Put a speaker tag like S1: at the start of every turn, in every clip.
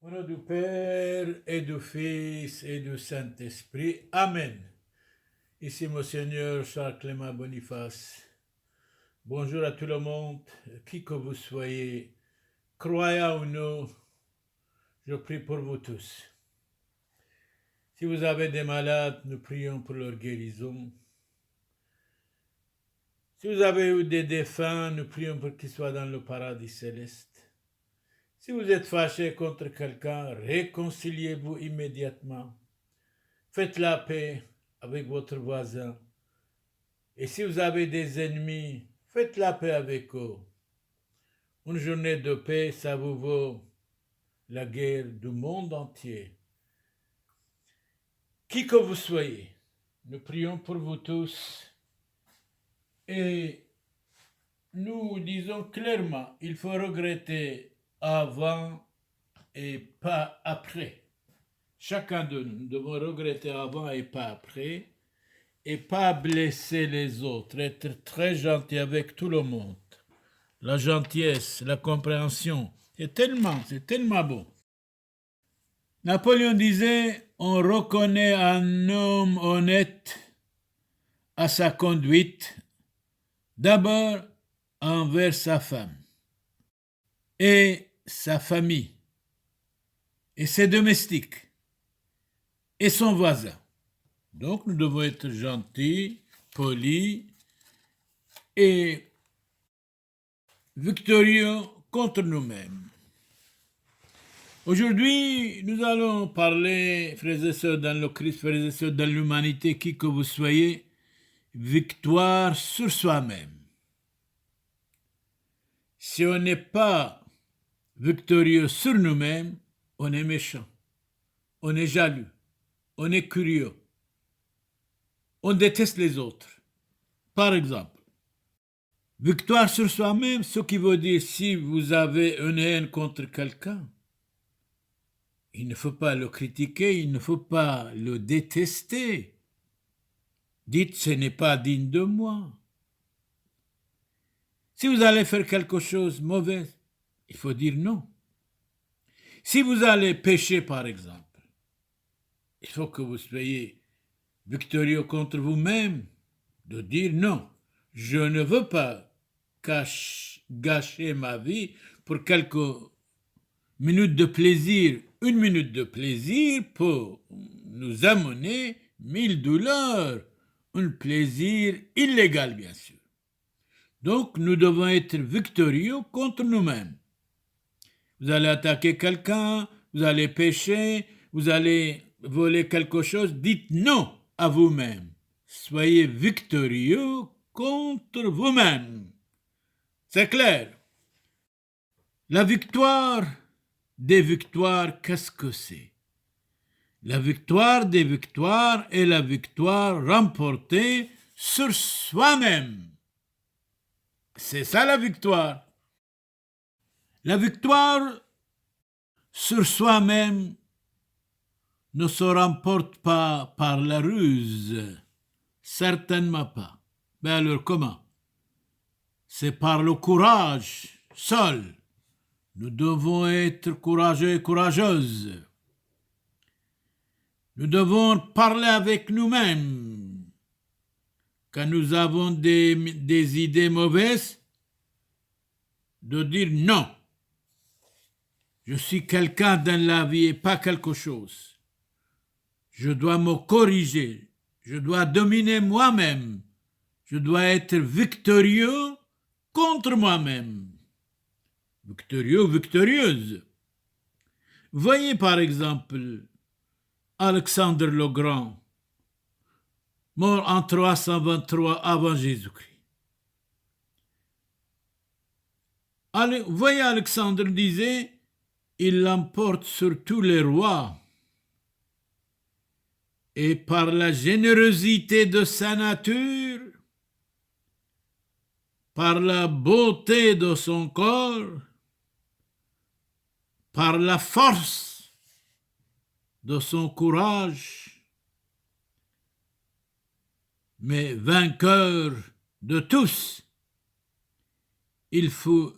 S1: Au nom du Père et du Fils et du Saint-Esprit. Amen. Ici Monseigneur Charles Clément Boniface. Bonjour à tout le monde, qui que vous soyez, croyant ou non, je prie pour vous tous. Si vous avez des malades, nous prions pour leur guérison. Si vous avez eu des défunts, nous prions pour qu'ils soient dans le paradis céleste. Si vous êtes fâché contre quelqu'un, réconciliez-vous immédiatement. Faites la paix avec votre voisin. Et si vous avez des ennemis, faites la paix avec eux. Une journée de paix, ça vous vaut la guerre du monde entier. Qui que vous soyez, nous prions pour vous tous et nous disons clairement, il faut regretter avant et pas après. Chacun de nous devons regretter avant et pas après et pas blesser les autres, être très gentil avec tout le monde. La gentillesse, la compréhension, c'est tellement beau. Napoléon disait, on reconnaît un homme honnête à sa conduite, d'abord envers sa femme et sa famille et ses domestiques et son voisin. Donc nous devons être gentils, polis et victorieux contre nous-mêmes. Aujourd'hui, nous allons parler, frères et sœurs dans le Christ, frères et sœurs dans l'humanité, qui que vous soyez, victoire sur soi-même. Si on n'est pas victorieux sur nous-mêmes, on est méchant, on est jaloux, on est curieux, on déteste les autres. Par exemple, victoire sur soi-même, ce qui veut dire si vous avez une haine contre quelqu'un, il ne faut pas le critiquer, il ne faut pas le détester. Dites, ce n'est pas digne de moi. Si vous allez faire quelque chose de mauvais, il faut dire non. Si vous allez pécher, par exemple, il faut que vous soyez victorieux contre vous-même, de dire non, je ne veux pas gâcher ma vie pour quelques minutes de plaisir. Une minute de plaisir peut nous amener 1000 douleurs, un plaisir illégal bien sûr. Donc nous devons être victorieux contre nous-mêmes. Vous allez attaquer quelqu'un, vous allez pécher, vous allez voler quelque chose, dites non à vous-même. Soyez victorieux contre vous-même. C'est clair. La victoire des victoires, qu'est-ce que c'est? La victoire des victoires est la victoire remportée sur soi-même. C'est ça la victoire. La victoire sur soi-même ne se remporte pas par la ruse, certainement pas. Mais alors comment? C'est par le courage seul. Nous devons être courageux et courageuses. Nous devons parler avec nous-mêmes. Quand nous avons des idées mauvaises, de dire non. Je suis quelqu'un dans la vie et pas quelque chose. Je dois me corriger. Je dois dominer moi-même. Je dois être victorieux contre moi-même. Victorieux, victorieuse. Voyez par exemple Alexandre le Grand, mort en 323 avant Jésus-Christ. Voyez, Alexandre disait, il l'emporte sur tous les rois. Et par la générosité de sa nature, par la beauté de son corps, par la force de son courage, mais vainqueur de tous, il fut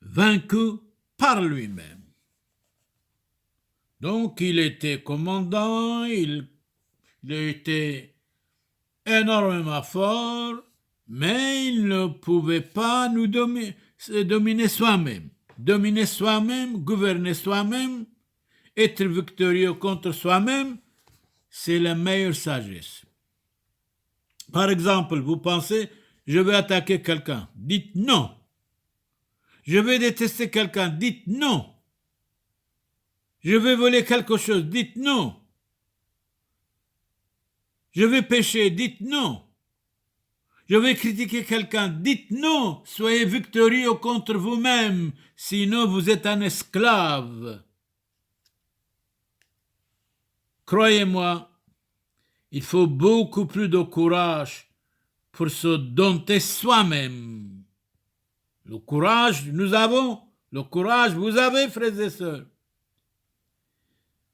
S1: vaincu par lui-même. Donc, il était commandant, il était énormément fort, mais il ne pouvait pas nous dominer soi-même. Dominer soi-même, gouverner soi-même, être victorieux contre soi-même, c'est la meilleure sagesse. Par exemple, vous pensez, je vais attaquer quelqu'un, dites non. Je vais détester quelqu'un, dites non. Je vais voler quelque chose, dites non. Je vais pécher, dites non. Je vais critiquer quelqu'un, dites non. Soyez victorieux contre vous-même, sinon vous êtes un esclave. Croyez-moi, il faut beaucoup plus de courage pour se dompter soi-même. Le courage, nous avons. Le courage, vous avez, frères et sœurs.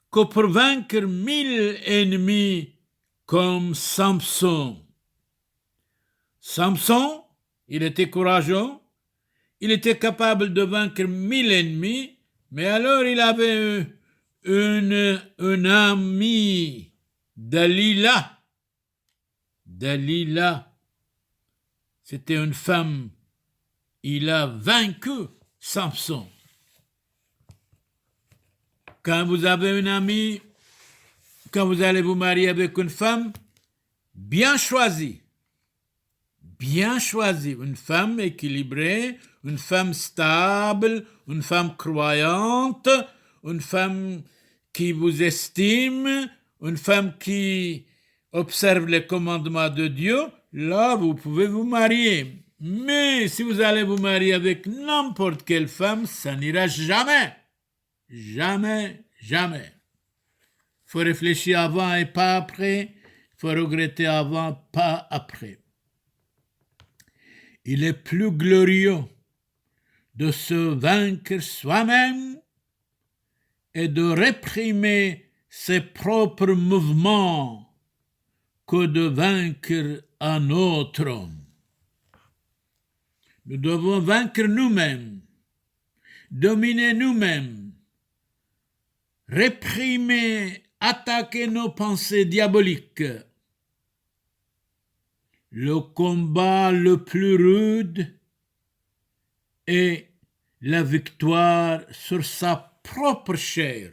S1: Que pour vaincre 1000 ennemis comme Samson. Samson, il était courageux. Il était capable de vaincre 1000 ennemis. Mais alors, il avait une amie, Dalila. Dalila, c'était une femme. Il a vaincu Samson. Quand vous avez une amie, quand vous allez vous marier avec une femme, bien choisie, une femme équilibrée, une femme stable, une femme croyante, une femme qui vous estime, une femme qui observe les commandements de Dieu, là vous pouvez vous marier. Mais si vous allez vous marier avec n'importe quelle femme, ça n'ira jamais. Jamais, jamais. Il faut réfléchir avant et pas après. Il faut regretter avant, pas après. Il est plus glorieux de se vaincre soi-même et de réprimer ses propres mouvements que de vaincre un autre homme. Nous devons vaincre nous-mêmes, dominer nous-mêmes, réprimer, attaquer nos pensées diaboliques. Le combat le plus rude est la victoire sur sa propre chair.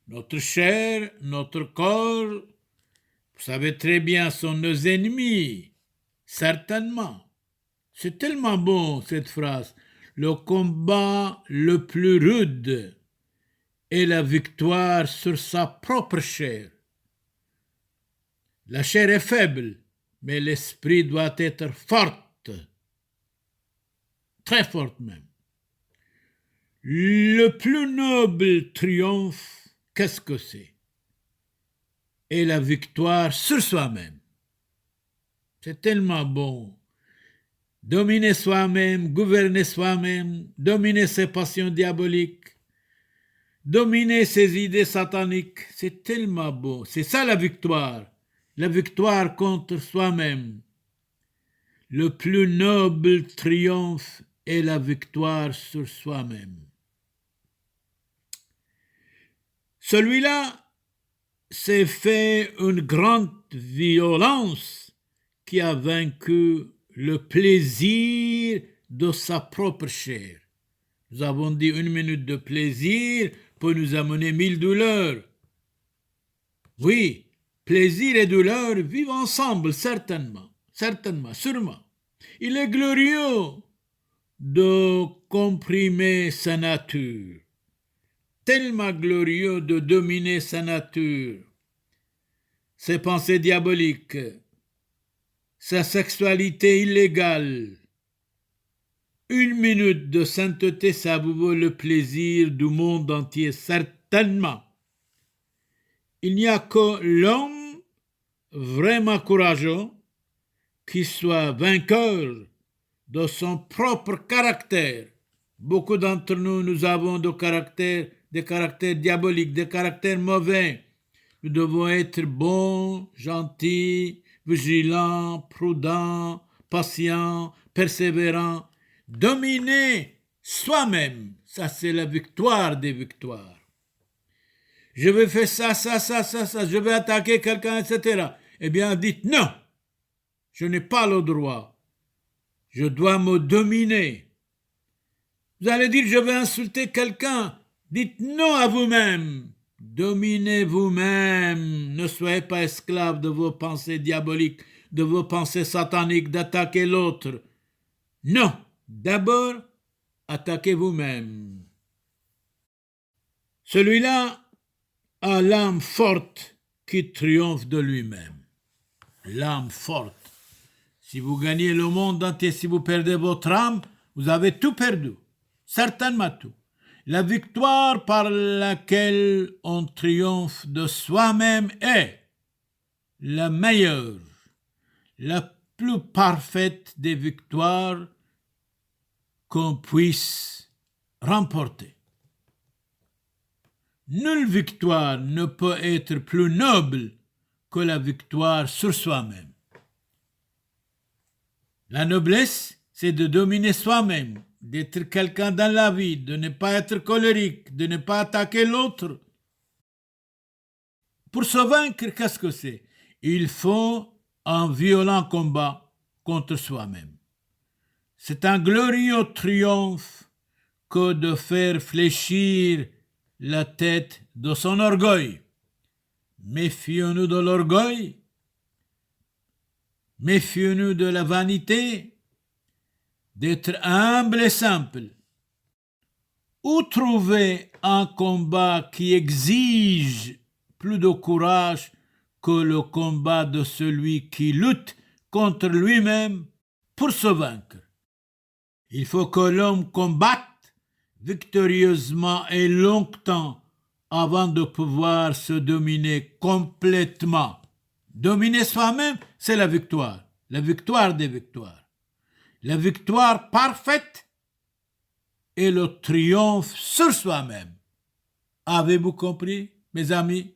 S1: Notre chair, notre corps, vous savez très bien, sont nos ennemis, certainement. C'est tellement bon cette phrase. Le combat le plus rude est la victoire sur sa propre chair. La chair est faible, mais l'esprit doit être forte, très forte même. Le plus noble triomphe, qu'est-ce que c'est? Et la victoire sur soi-même. C'est tellement bon. Dominer soi-même, gouverner soi-même, dominer ses passions diaboliques, dominer ses idées sataniques, c'est tellement beau. C'est ça la victoire contre soi-même. Le plus noble triomphe est la victoire sur soi-même. Celui-là s'est fait une grande violence qui a vaincu le plaisir de sa propre chair. Nous avons dit 1 minute de plaisir peut nous amener 1000 douleurs. Oui, plaisir et douleur vivent ensemble, certainement, sûrement. Il est glorieux de comprimer sa nature, tellement glorieux de dominer sa nature, ses pensées diaboliques, sa sexualité illégale. 1 minute de sainteté, ça vous vaut le plaisir du monde entier, certainement. Il n'y a que l'homme vraiment courageux qui soit vainqueur de son propre caractère. Beaucoup d'entre nous, nous avons des caractères diaboliques, des caractères mauvais. Nous devons être bons, gentils, vigilants, prudents, patients, persévérants. Dominer soi-même, Ça, c'est la victoire des victoires. Je vais faire ça, je vais attaquer quelqu'un, etc. Eh bien, dites non. Je n'ai pas le droit. Je dois me dominer. Vous allez dire, je vais insulter quelqu'un. Dites non à vous-même. Dominez vous-même. Ne soyez pas esclave de vos pensées diaboliques, de vos pensées sataniques, d'attaquer l'autre. Non. D'abord, attaquez vous-même. Celui-là a l'âme forte qui triomphe de lui-même. L'âme forte. Si vous gagnez le monde entier, si vous perdez votre âme, vous avez tout perdu. Certainement tout. La victoire par laquelle on triomphe de soi-même est la meilleure, la plus parfaite des victoires qu'on puisse remporter. Nulle victoire ne peut être plus noble que la victoire sur soi-même. La noblesse, c'est de dominer soi-même, d'être quelqu'un dans la vie, de ne pas être colérique, de ne pas attaquer l'autre. Pour se vaincre, qu'est-ce que c'est? Il faut un violent combat contre soi-même. C'est un glorieux triomphe que de faire fléchir la tête de son orgueil. Méfions-nous de l'orgueil, méfions-nous de la vanité, d'être humble et simple. Où trouver un combat qui exige plus de courage que le combat de celui qui lutte contre lui-même pour se vaincre? Il faut que l'homme combatte victorieusement et longtemps avant de pouvoir se dominer complètement. Dominer soi-même, c'est la victoire des victoires. La victoire parfaite est le triomphe sur soi-même. Avez-vous compris, mes amis?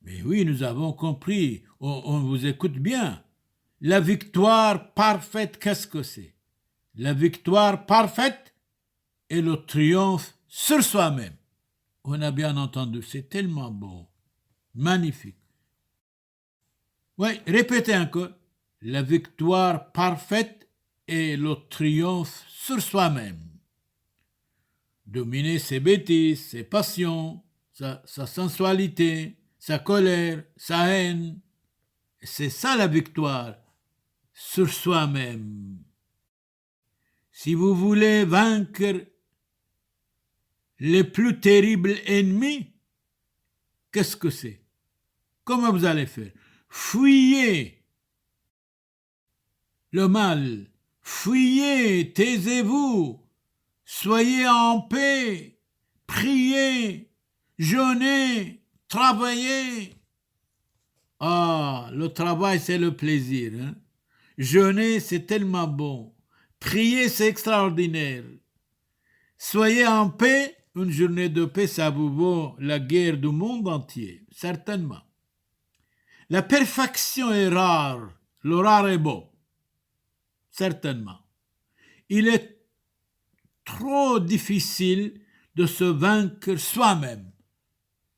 S1: Mais oui, nous avons compris. On vous écoute bien. La victoire parfaite, qu'est-ce que c'est? La victoire parfaite est le triomphe sur soi-même. On a bien entendu, c'est tellement beau, magnifique. Oui, répétez encore. La victoire parfaite est le triomphe sur soi-même. Dominer ses bêtises, ses passions, sa sensualité, sa colère, sa haine. C'est ça la victoire sur soi-même. Si vous voulez vaincre les plus terribles ennemis, qu'est-ce que c'est? Comment vous allez faire? Fuyez le mal, fuyez, taisez-vous, soyez en paix, priez, jeûnez, travaillez. Ah, le travail, c'est le plaisir. Hein? Jeûner, c'est tellement bon. Prier, c'est extraordinaire. Soyez en paix, une journée de paix, ça vous vaut la guerre du monde entier, certainement. La perfection est rare, le rare est beau, certainement. Il est trop difficile de se vaincre soi-même,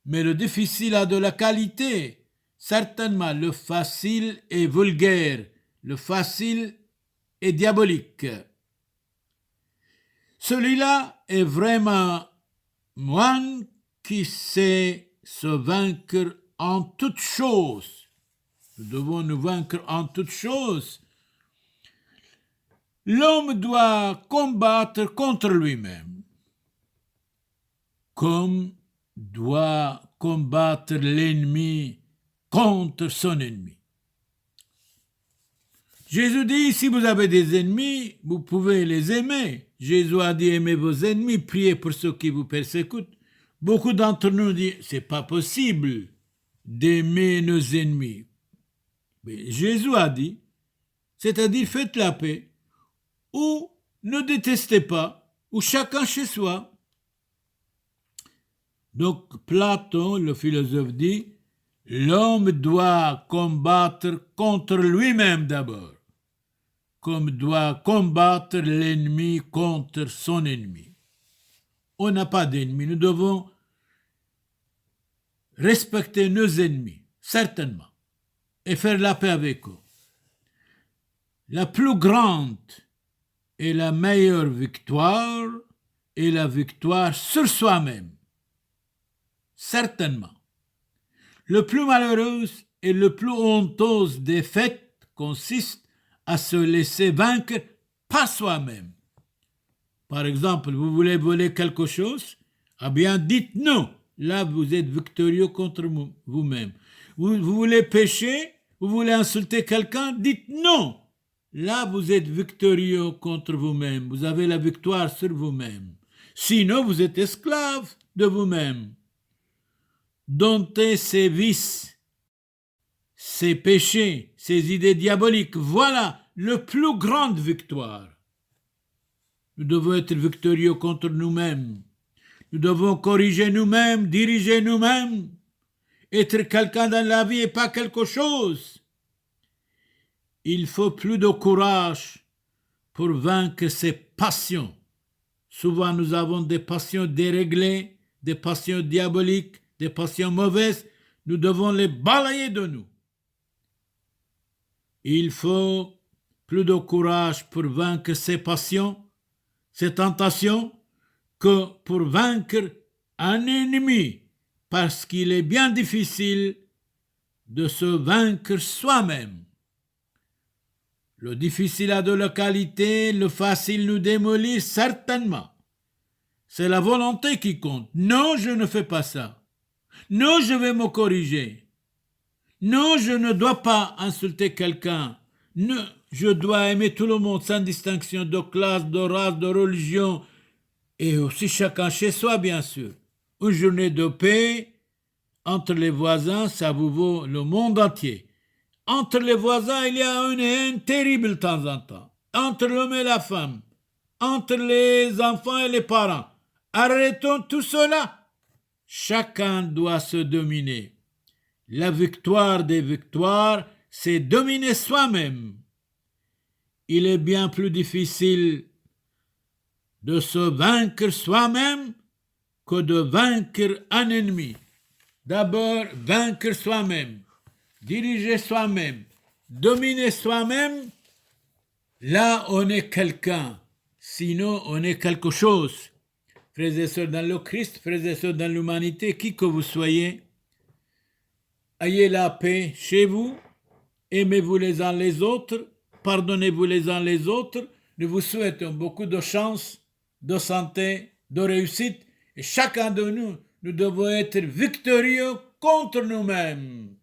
S1: mais le difficile a de la qualité, certainement. Le facile est vulgaire, le facile est diabolique. Celui-là est vraiment moine qui sait se vaincre en toutes choses. Nous devons nous vaincre en toutes choses. L'homme doit combattre contre lui-même, comme doit combattre l'ennemi contre son ennemi. Jésus dit, si vous avez des ennemis, vous pouvez les aimer. Jésus a dit, aimez vos ennemis, priez pour ceux qui vous persécutent. Beaucoup d'entre nous disent, c'est pas possible d'aimer nos ennemis. Mais Jésus a dit, c'est-à-dire faites la paix, ou ne détestez pas, ou chacun chez soi. Donc Platon, le philosophe, dit, l'homme doit combattre contre lui-même d'abord. comme doit combattre l'ennemi contre son ennemi. On n'a pas d'ennemis, nous devons respecter nos ennemis, certainement, et faire la paix avec eux. La plus grande et la meilleure victoire est la victoire sur soi-même, certainement. Le plus malheureuse et le plus honteuse défaite consiste à se laisser vaincre par soi-même. Par exemple, vous voulez voler quelque chose? Ah bien, dites non. Là, vous êtes victorieux contre vous-même. Vous voulez pécher? Vous voulez insulter quelqu'un? Dites non. Là, vous êtes victorieux contre vous-même. Vous avez la victoire sur vous-même. Sinon, vous êtes esclave de vous-même. Domptez ces vices, ces péchés, ces idées diaboliques. Voilà la plus grande victoire. Nous devons être victorieux contre nous-mêmes. Nous devons corriger nous-mêmes, diriger nous-mêmes. Être quelqu'un dans la vie et pas quelque chose. Il faut plus de courage pour vaincre ces passions. Souvent, nous avons des passions déréglées, des passions diaboliques, des passions mauvaises. Nous devons les balayer de nous. Il faut plus de courage pour vaincre ces passions, ces tentations, que pour vaincre un ennemi, parce qu'il est bien difficile de se vaincre soi-même. Le difficile a de la qualité, le facile nous démolit certainement. C'est la volonté qui compte. Non, je ne fais pas ça. Non, je vais me corriger. Non, je ne dois pas insulter quelqu'un. Non, je dois aimer tout le monde sans distinction de classe, de race, de religion, et aussi chacun chez soi, bien sûr. Une journée de paix entre les voisins, ça vous vaut le monde entier. Entre les voisins, il y a une haine terrible de temps en temps. Entre l'homme et la femme, entre les enfants et les parents. Arrêtons tout cela. Chacun doit se dominer. La victoire des victoires, c'est dominer soi-même. Il est bien plus difficile de se vaincre soi-même que de vaincre un ennemi. D'abord, vaincre soi-même, diriger soi-même, dominer soi-même. Là, on est quelqu'un. Sinon, on est quelque chose. Frères et sœurs dans le Christ, frères et sœurs dans l'humanité, qui que vous soyez, ayez la paix chez vous, aimez-vous les uns les autres, pardonnez-vous les uns les autres. Nous vous souhaitons beaucoup de chance, de santé, de réussite. Et chacun de nous, nous devons être victorieux contre nous-mêmes.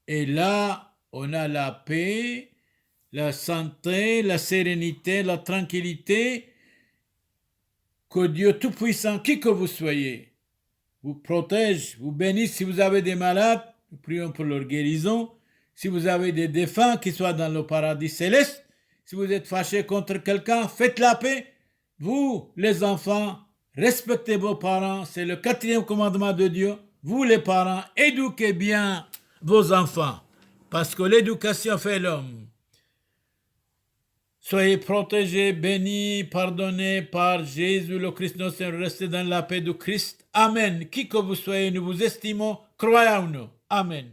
S1: Et là, on a la paix, la santé, la sérénité, la tranquillité. Que Dieu Tout-Puissant, qui que vous soyez, vous protège, vous bénisse. Si vous avez des malades, nous prions pour leur guérison. Si vous avez des défunts, qu'ils soient dans le paradis céleste. Si vous êtes fâché contre quelqu'un, faites la paix. Vous, les enfants, respectez vos parents. C'est le 4e commandement de Dieu. Vous, les parents, éduquez bien vos enfants. Parce que l'éducation fait l'homme. Soyez protégés, bénis, pardonnés par Jésus le Christ, notre Seigneur. Restez dans la paix du Christ. Amen. Qui que vous soyez, nous vous estimons. Croyez en nous. Amen.